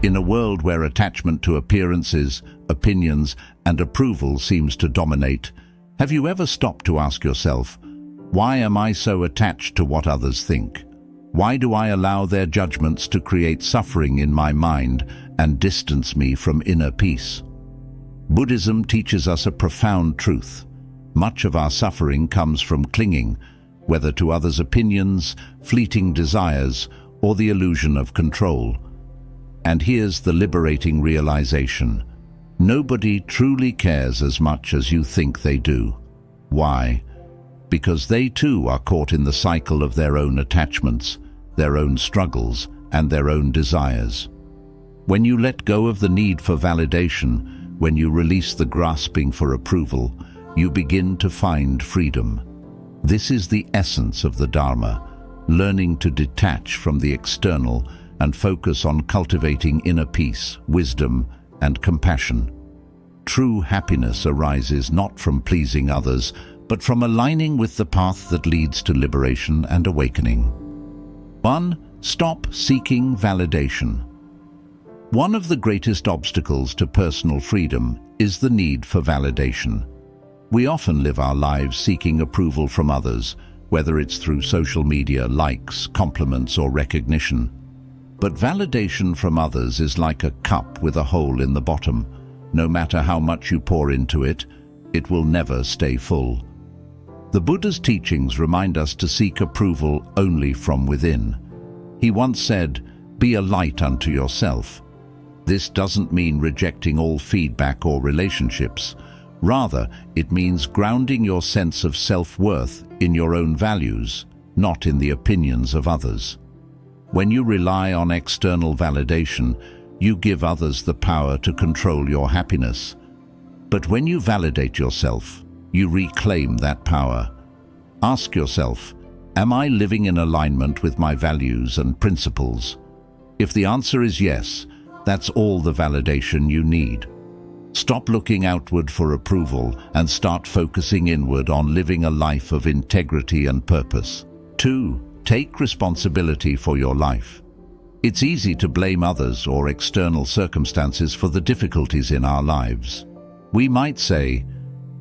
In a world where attachment to appearances, opinions, and approval seems to dominate, have you ever stopped to ask yourself, why am I so attached to what others think? Why do I allow their judgments to create suffering in my mind and distance me from inner peace? Buddhism teaches us a profound truth. Much of our suffering comes from clinging, whether to others' opinions, fleeting desires, or the illusion of control. And here's the liberating realization. Nobody truly cares as much as you think they do. Why? Because they too are caught in the cycle of their own attachments, their own struggles, and their own desires. When you let go of the need for validation, when you release the grasping for approval, you begin to find freedom. This is the essence of the Dharma, learning to detach from the external and focus on cultivating inner peace, wisdom, and compassion. True happiness arises not from pleasing others, but from aligning with the path that leads to liberation and awakening. 1. Stop seeking validation. One of the greatest obstacles to personal freedom is the need for validation. We often live our lives seeking approval from others, whether it's through social media, likes, compliments, or recognition. But validation from others is like a cup with a hole in the bottom. No matter how much you pour into it, it will never stay full. The Buddha's teachings remind us to seek approval only from within. He once said, "Be a light unto yourself." This doesn't mean rejecting all feedback or relationships. Rather, it means grounding your sense of self-worth in your own values, not in the opinions of others. When you rely on external validation, you give others the power to control your happiness. But when you validate yourself, you reclaim that power. Ask yourself, am I living in alignment with my values and principles? If the answer is yes, that's all the validation you need. Stop looking outward for approval and start focusing inward on living a life of integrity and purpose. 2. Take responsibility for your life. It's easy to blame others or external circumstances for the difficulties in our lives. We might say,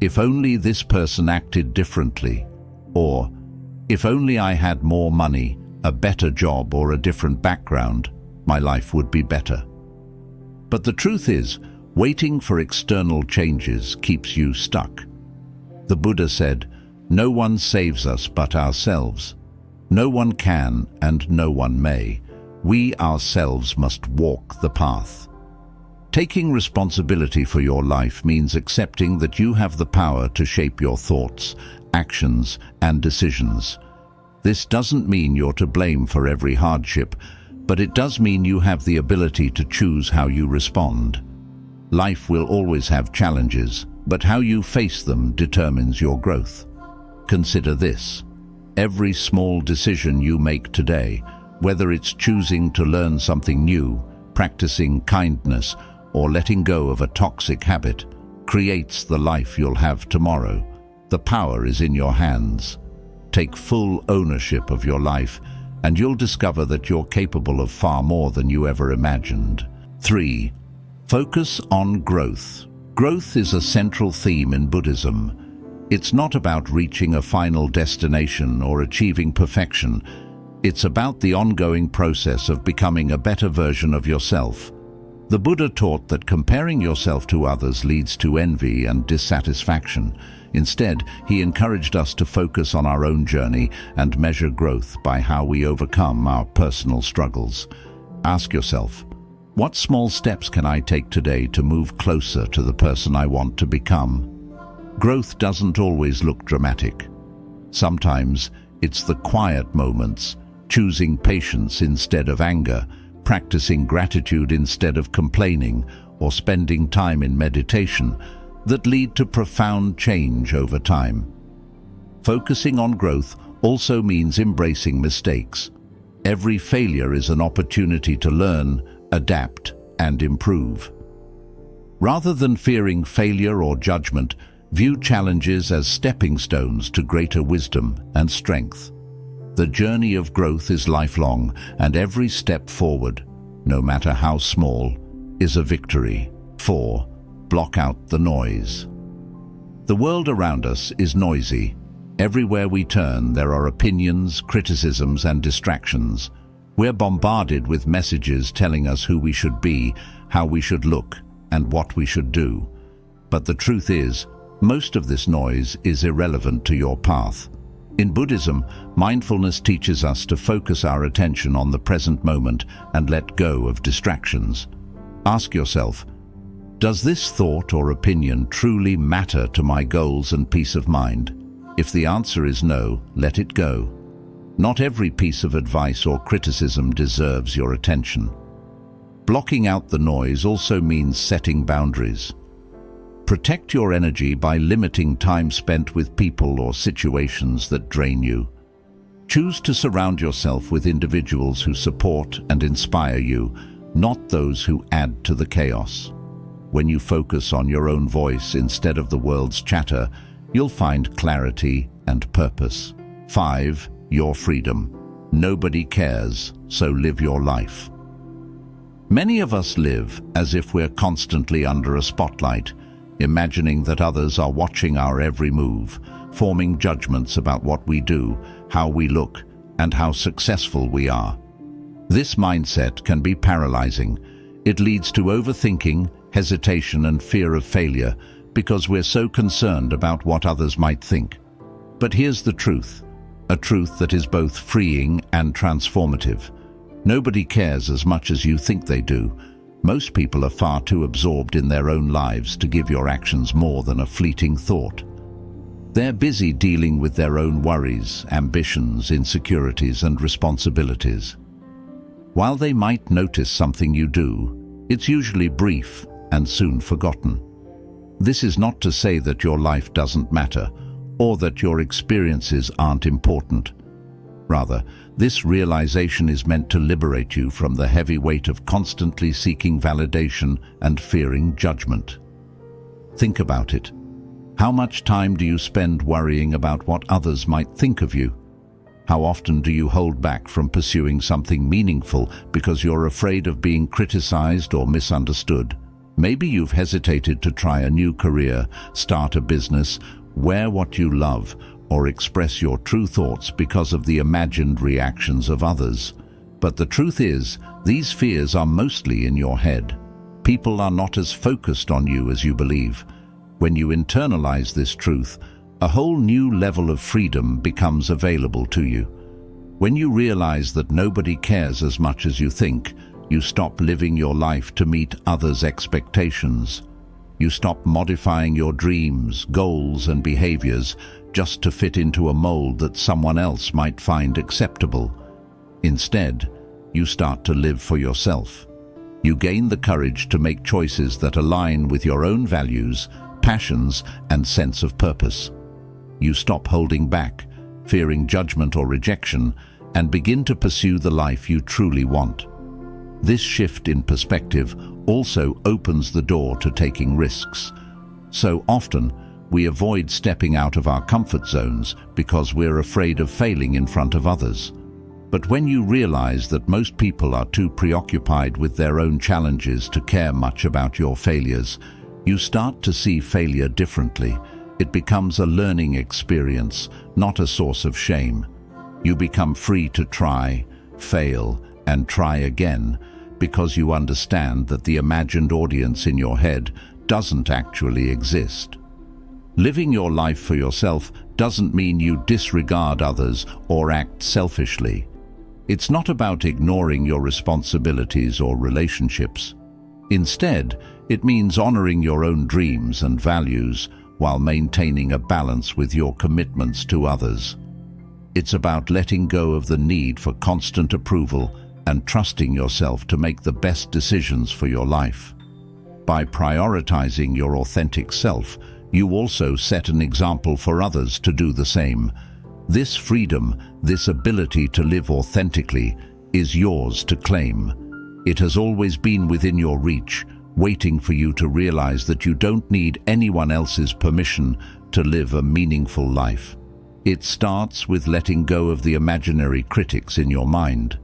if only this person acted differently, or if only I had more money, a better job, or a different background, my life would be better. But the truth is, waiting for external changes keeps you stuck. The Buddha said, "No one saves us but ourselves. No one can and no one may. We ourselves must walk the path." Taking responsibility for your life means accepting that you have the power to shape your thoughts, actions, and decisions. This doesn't mean you're to blame for every hardship, but it does mean you have the ability to choose how you respond. Life will always have challenges, but how you face them determines your growth. Consider this. Every small decision you make today, whether it's choosing to learn something new, practicing kindness, or letting go of a toxic habit, creates the life you'll have tomorrow. The power is in your hands. Take full ownership of your life, and you'll discover that you're capable of far more than you ever imagined. 3. Focus on growth. Growth is a central theme in Buddhism. It's not about reaching a final destination or achieving perfection. It's about the ongoing process of becoming a better version of yourself. The Buddha taught that comparing yourself to others leads to envy and dissatisfaction. Instead, he encouraged us to focus on our own journey and measure growth by how we overcome our personal struggles. Ask yourself, what small steps can I take today to move closer to the person I want to become? Growth doesn't always look dramatic. Sometimes it's the quiet moments, choosing patience instead of anger, practicing gratitude instead of complaining, or spending time in meditation that lead to profound change over time. Focusing on growth also means embracing mistakes. Every failure is an opportunity to learn, adapt, and improve. Rather than fearing failure or judgment, view challenges as stepping stones to greater wisdom and strength. The journey of growth is lifelong, and every step forward, no matter how small, is a victory. 4. Block out the noise. The world around us is noisy. Everywhere we turn, there are opinions, criticisms, and distractions. We're bombarded with messages telling us who we should be, how we should look, and what we should do. But the truth is, most of this noise is irrelevant to your path. In Buddhism, mindfulness teaches us to focus our attention on the present moment and let go of distractions. Ask yourself, does this thought or opinion truly matter to my goals and peace of mind? If the answer is no, let it go. Not every piece of advice or criticism deserves your attention. Blocking out the noise also means setting boundaries. Protect your energy by limiting time spent with people or situations that drain you. Choose to surround yourself with individuals who support and inspire you, not those who add to the chaos. When you focus on your own voice instead of the world's chatter, you'll find clarity and purpose. 5. Your freedom. Nobody cares, so live your life. Many of us live as if we're constantly under a spotlight, imagining that others are watching our every move, forming judgments about what we do, how we look, and how successful we are. This mindset can be paralyzing. It leads to overthinking, hesitation, and fear of failure because we're so concerned about what others might think. But here's the truth, a truth that is both freeing and transformative. Nobody cares as much as you think they do. Most people are far too absorbed in their own lives to give your actions more than a fleeting thought. They're busy dealing with their own worries, ambitions, insecurities, and responsibilities. While they might notice something you do, it's usually brief and soon forgotten. This is not to say that your life doesn't matter or that your experiences aren't important. Rather, this realization is meant to liberate you from the heavy weight of constantly seeking validation and fearing judgment. Think about it. How much time do you spend worrying about what others might think of you? How often do you hold back from pursuing something meaningful because you're afraid of being criticized or misunderstood? Maybe you've hesitated to try a new career, start a business, wear what you love, or express your true thoughts because of the imagined reactions of others. But the truth is, these fears are mostly in your head. People are not as focused on you as you believe. When you internalize this truth, a whole new level of freedom becomes available to you. When you realize that nobody cares as much as you think, you stop living your life to meet others' expectations. You stop modifying your dreams, goals, and behaviors just to fit into a mold that someone else might find acceptable. Instead, you start to live for yourself. You gain the courage to make choices that align with your own values, passions, and sense of purpose. You stop holding back, fearing judgment or rejection, and begin to pursue the life you truly want. This shift in perspective also opens the door to taking risks. So often, we avoid stepping out of our comfort zones because we're afraid of failing in front of others. But when you realize that most people are too preoccupied with their own challenges to care much about your failures, you start to see failure differently. It becomes a learning experience, not a source of shame. You become free to try, fail, and try again, because you understand that the imagined audience in your head doesn't actually exist. Living your life for yourself doesn't mean you disregard others or act selfishly. It's not about ignoring your responsibilities or relationships. Instead, it means honoring your own dreams and values while maintaining a balance with your commitments to others. It's about letting go of the need for constant approval and trusting yourself to make the best decisions for your life. By prioritizing your authentic self, you also set an example for others to do the same. This freedom, this ability to live authentically, is yours to claim. It has always been within your reach, waiting for you to realize that you don't need anyone else's permission to live a meaningful life. It starts with letting go of the imaginary critics in your mind.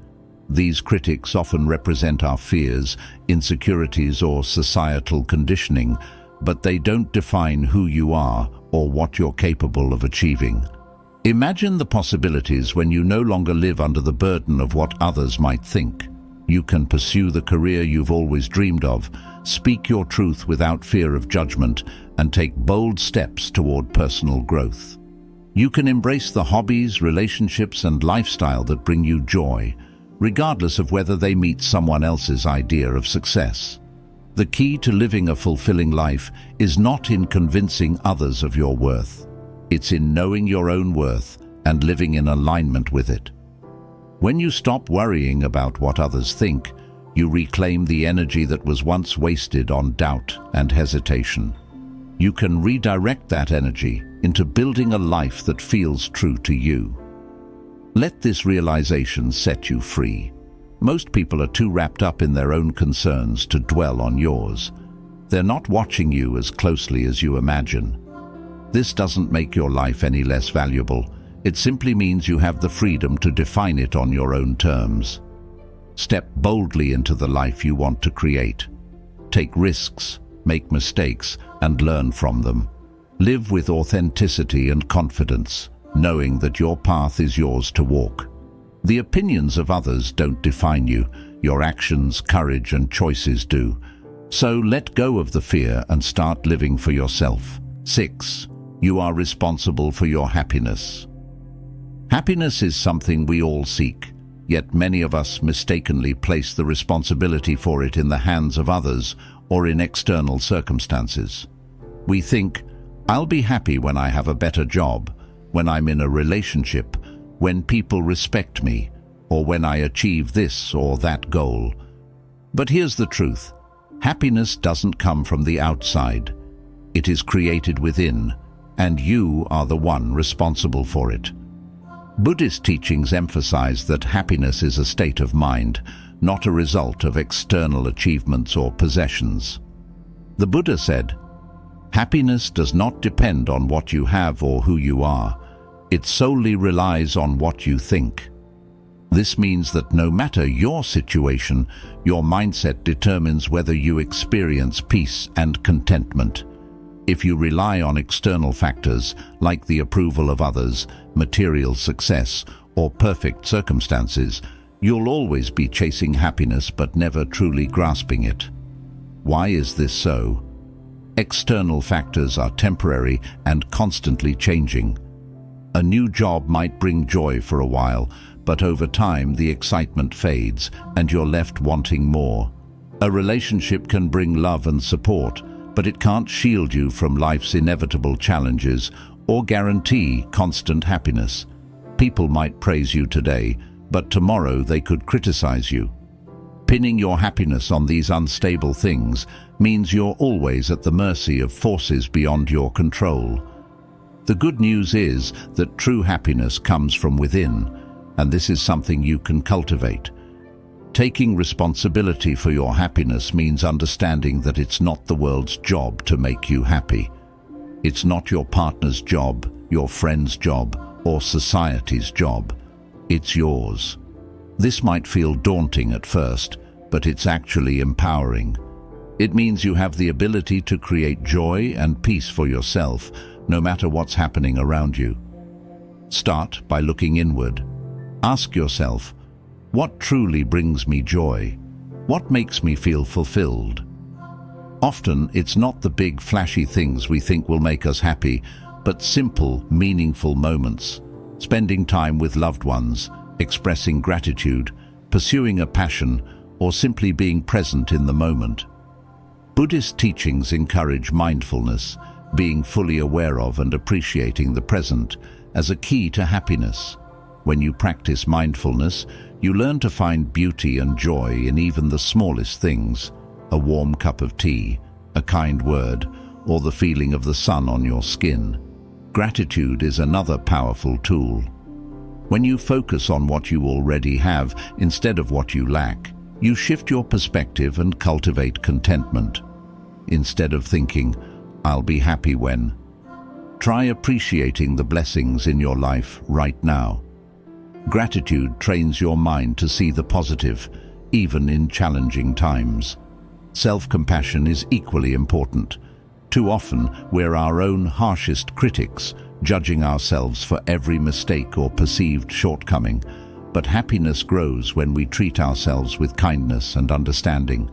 These critics often represent our fears, insecurities, or societal conditioning, but they don't define who you are or what you're capable of achieving. Imagine the possibilities when you no longer live under the burden of what others might think. You can pursue the career you've always dreamed of, speak your truth without fear of judgment, and take bold steps toward personal growth. You can embrace the hobbies, relationships, and lifestyle that bring you joy, regardless of whether they meet someone else's idea of success. The key to living a fulfilling life is not in convincing others of your worth. It's in knowing your own worth and living in alignment with it. When you stop worrying about what others think, you reclaim the energy that was once wasted on doubt and hesitation. You can redirect that energy into building a life that feels true to you. Let this realization set you free. Most people are too wrapped up in their own concerns to dwell on yours. They're not watching you as closely as you imagine. This doesn't make your life any less valuable. It simply means you have the freedom to define it on your own terms. Step boldly into the life you want to create. Take risks, make mistakes, and learn from them. Live with authenticity and confidence, knowing that your path is yours to walk. The opinions of others don't define you. Your actions, courage, and choices do. So let go of the fear and start living for yourself. 6. You are responsible for your happiness. Happiness is something we all seek, yet many of us mistakenly place the responsibility for it in the hands of others or in external circumstances. We think, I'll be happy when I have a better job, when I'm in a relationship, when people respect me, or when I achieve this or that goal. But here's the truth. Happiness doesn't come from the outside. It is created within, and you are the one responsible for it. Buddhist teachings emphasize that happiness is a state of mind, not a result of external achievements or possessions. The Buddha said, "Happiness does not depend on what you have or who you are. It solely relies on what you think." This means that no matter your situation, your mindset determines whether you experience peace and contentment. If you rely on external factors like the approval of others, material success, or perfect circumstances, you'll always be chasing happiness but never truly grasping it. Why is this so? External factors are temporary and constantly changing. A new job might bring joy for a while, but over time the excitement fades and you're left wanting more. A relationship can bring love and support, but it can't shield you from life's inevitable challenges or guarantee constant happiness. People might praise you today, but tomorrow they could criticize you. Pinning your happiness on these unstable things means you're always at the mercy of forces beyond your control. The good news is that true happiness comes from within, and this is something you can cultivate. Taking responsibility for your happiness means understanding that it's not the world's job to make you happy. It's not your partner's job, your friend's job, or society's job. It's yours. This might feel daunting at first, but it's actually empowering. It means you have the ability to create joy and peace for yourself, no matter what's happening around you. Start by looking inward. Ask yourself, what truly brings me joy? What makes me feel fulfilled? Often, it's not the big, flashy things we think will make us happy, but simple, meaningful moments. Spending time with loved ones, expressing gratitude, pursuing a passion, or simply being present in the moment. Buddhist teachings encourage mindfulness, being fully aware of and appreciating the present, as a key to happiness. When you practice mindfulness, you learn to find beauty and joy in even the smallest things: a warm cup of tea, a kind word, or the feeling of the sun on your skin. Gratitude is another powerful tool. When you focus on what you already have instead of what you lack, you shift your perspective and cultivate contentment. Instead of thinking, "I'll be happy when," try appreciating the blessings in your life right now. Gratitude trains your mind to see the positive, even in challenging times. Self-compassion is equally important. Too often, we're our own harshest critics, judging ourselves for every mistake or perceived shortcoming. But happiness grows when we treat ourselves with kindness and understanding.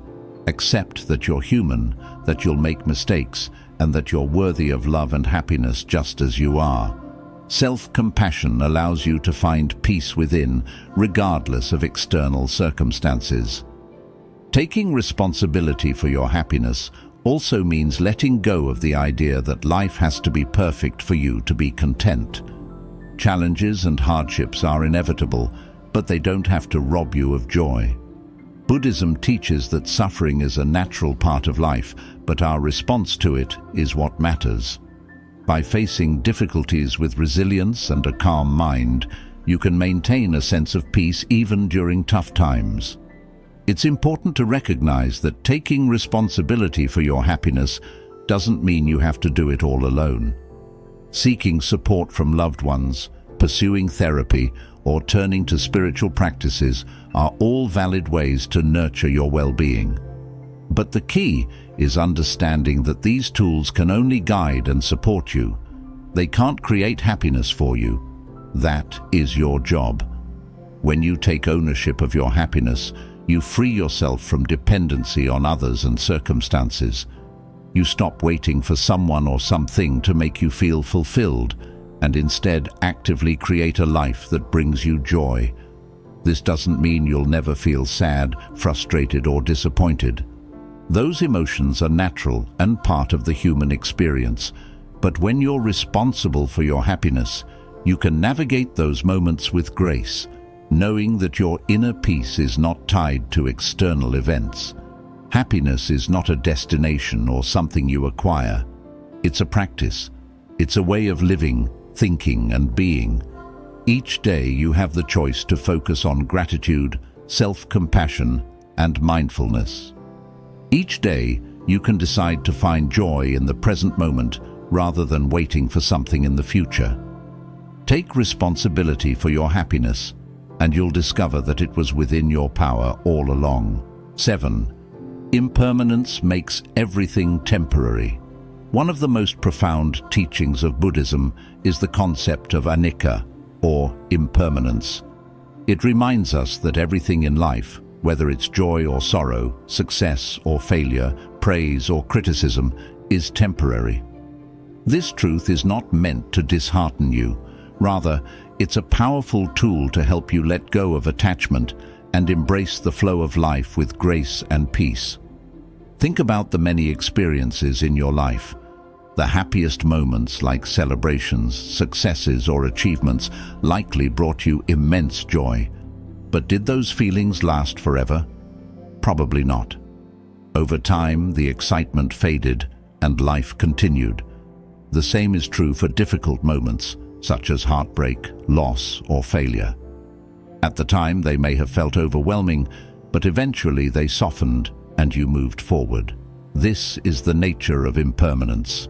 Accept that you're human, that you'll make mistakes, and that you're worthy of love and happiness just as you are. Self-compassion allows you to find peace within, regardless of external circumstances. Taking responsibility for your happiness also means letting go of the idea that life has to be perfect for you to be content. Challenges and hardships are inevitable, but they don't have to rob you of joy. Buddhism teaches that suffering is a natural part of life, but our response to it is what matters. By facing difficulties with resilience and a calm mind, you can maintain a sense of peace even during tough times. It's important to recognize that taking responsibility for your happiness doesn't mean you have to do it all alone. Seeking support from loved ones, pursuing therapy, or turning to spiritual practices are all valid ways to nurture your well-being. But the key is understanding that these tools can only guide and support you. They can't create happiness for you. That is your job. When you take ownership of your happiness, you free yourself from dependency on others and circumstances. You stop waiting for someone or something to make you feel fulfilled, and instead actively create a life that brings you joy. This doesn't mean you'll never feel sad, frustrated, or disappointed. Those emotions are natural and part of the human experience, but when you're responsible for your happiness, you can navigate those moments with grace, knowing that your inner peace is not tied to external events. Happiness is not a destination or something you acquire. It's a practice. It's a way of living, thinking, and being. Each day you have the choice to focus on gratitude, self-compassion, and mindfulness. Each day you can decide to find joy in the present moment rather than waiting for something in the future. Take responsibility for your happiness, and you'll discover that it was within your power all along. 7. Impermanence makes everything temporary. One of the most profound teachings of Buddhism is the concept of anicca, or impermanence. It reminds us that everything in life, whether it's joy or sorrow, success or failure, praise or criticism, is temporary. This truth is not meant to dishearten you. Rather, it's a powerful tool to help you let go of attachment and embrace the flow of life with grace and peace. Think about the many experiences in your life. The happiest moments, like celebrations, successes, or achievements, likely brought you immense joy. But did those feelings last forever? Probably not. Over time, the excitement faded and life continued. The same is true for difficult moments, such as heartbreak, loss, or failure. At the time, they may have felt overwhelming, but eventually they softened and you moved forward. This is the nature of impermanence.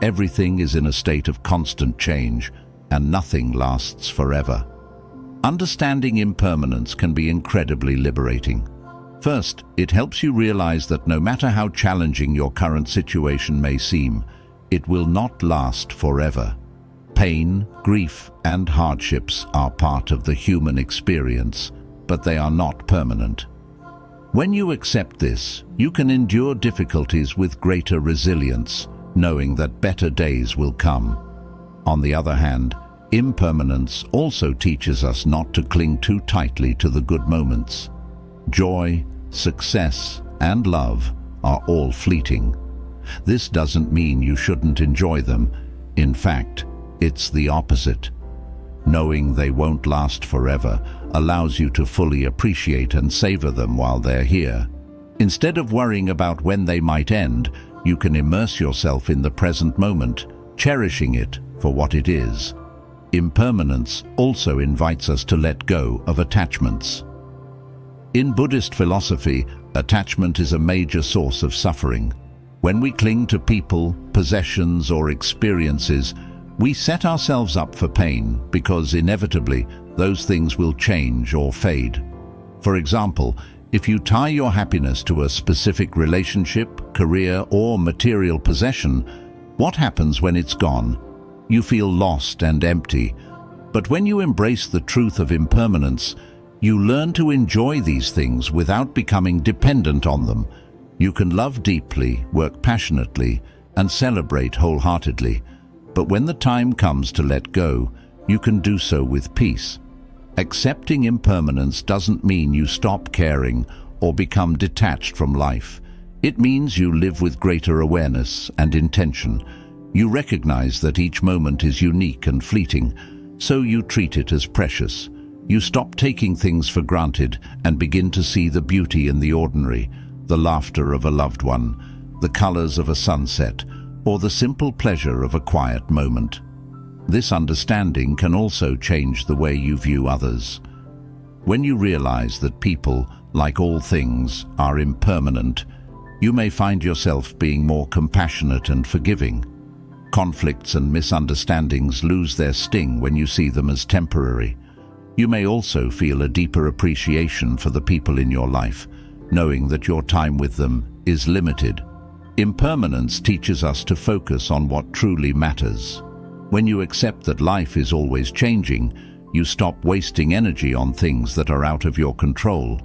Everything is in a state of constant change, and nothing lasts forever. Understanding impermanence can be incredibly liberating. First, it helps you realize that no matter how challenging your current situation may seem, it will not last forever. Pain, grief, and hardships are part of the human experience, but they are not permanent. When you accept this, you can endure difficulties with greater resilience, knowing that better days will come. On the other hand, impermanence also teaches us not to cling too tightly to the good moments. Joy, success, and love are all fleeting. This doesn't mean you shouldn't enjoy them. In fact, it's the opposite. Knowing they won't last forever allows you to fully appreciate and savor them while they're here. Instead of worrying about when they might end, you can immerse yourself in the present moment, cherishing it for what it is. Impermanence also invites us to let go of attachments. In Buddhist philosophy, attachment is a major source of suffering. When we cling to people, possessions, or experiences, we set ourselves up for pain because inevitably those things will change or fade. For example, if you tie your happiness to a specific relationship, career, or material possession, what happens when it's gone? You feel lost and empty. But when you embrace the truth of impermanence, you learn to enjoy these things without becoming dependent on them. You can love deeply, work passionately, and celebrate wholeheartedly. But when the time comes to let go, you can do so with peace. Accepting impermanence doesn't mean you stop caring or become detached from life. It means you live with greater awareness and intention. You recognize that each moment is unique and fleeting, so you treat it as precious. You stop taking things for granted and begin to see the beauty in the ordinary, the laughter of a loved one, the colors of a sunset, or the simple pleasure of a quiet moment. This understanding can also change the way you view others. When you realize that people, like all things, are impermanent, you may find yourself being more compassionate and forgiving. Conflicts and misunderstandings lose their sting when you see them as temporary. You may also feel a deeper appreciation for the people in your life, knowing that your time with them is limited. Impermanence teaches us to focus on what truly matters. When you accept that life is always changing, you stop wasting energy on things that are out of your control.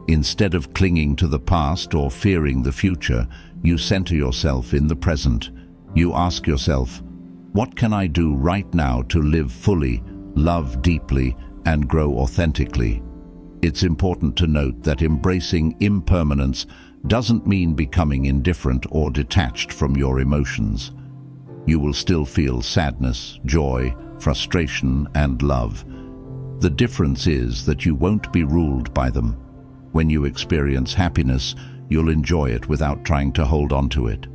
Instead of clinging to the past or fearing the future, you center yourself in the present. You ask yourself, what can I do right now to live fully, love deeply, and grow authentically? It's important to note that embracing impermanence doesn't mean becoming indifferent or detached from your emotions. You will still feel sadness, joy, frustration, and love. The difference is that you won't be ruled by them. When you experience happiness, you'll enjoy it without trying to hold on to it.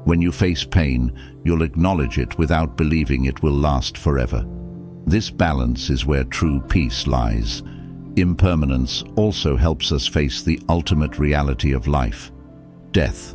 When you face pain, you'll acknowledge it without believing it will last forever. This balance is where true peace lies. Impermanence also helps us face the ultimate reality of life, death.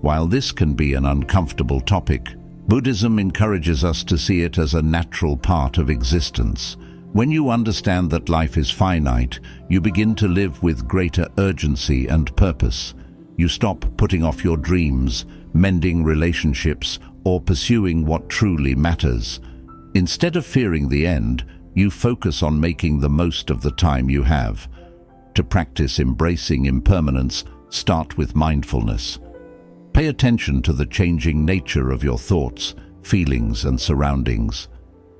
While this can be an uncomfortable topic, Buddhism encourages us to see it as a natural part of existence. When you understand that life is finite, you begin to live with greater urgency and purpose. You stop putting off your dreams, mending relationships, or pursuing what truly matters. Instead of fearing the end, you focus on making the most of the time you have. To practice embracing impermanence, start with mindfulness. Pay attention to the changing nature of your thoughts, feelings, and surroundings.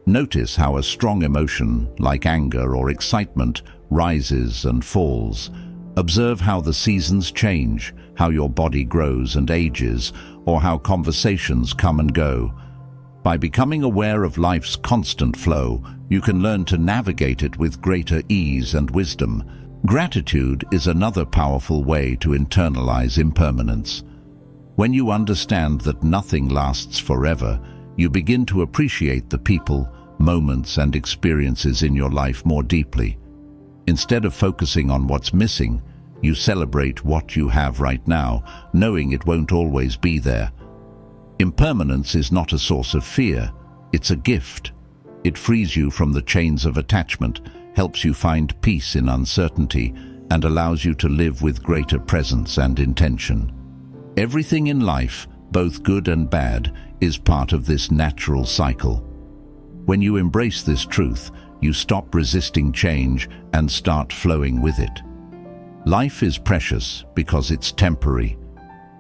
Notice how a strong emotion, like anger or excitement, rises and falls. Observe how the seasons change, how your body grows and ages, or how conversations come and go. By becoming aware of life's constant flow, you can learn to navigate it with greater ease and wisdom. Gratitude is another powerful way to internalize impermanence. When you understand that nothing lasts forever, you begin to appreciate the people, moments, and experiences in your life more deeply. Instead of focusing on what's missing, you celebrate what you have right now, knowing it won't always be there. Impermanence is not a source of fear, it's a gift. It frees you from the chains of attachment, helps you find peace in uncertainty, and allows you to live with greater presence and intention. Everything in life, both good and bad, is part of this natural cycle. When you embrace this truth, you stop resisting change and start flowing with it. Life is precious because it's temporary.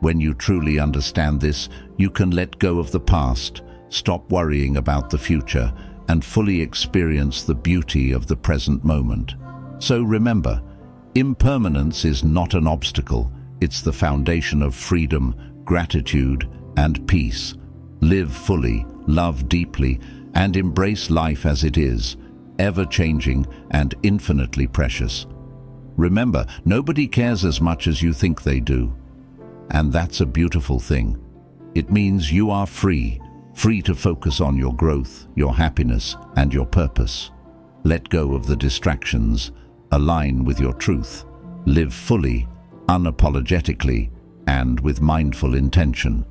When you truly understand this, you can let go of the past, stop worrying about the future, and fully experience the beauty of the present moment. So remember, impermanence is not an obstacle. It's the foundation of freedom, gratitude, and peace. Live fully, love deeply, and embrace life as it is, ever-changing and infinitely precious. Remember, nobody cares as much as you think they do. And that's a beautiful thing. It means you are free to focus on your growth, your happiness, and your purpose. Let go of the distractions, align with your truth, live fully, unapologetically, and with mindful intention.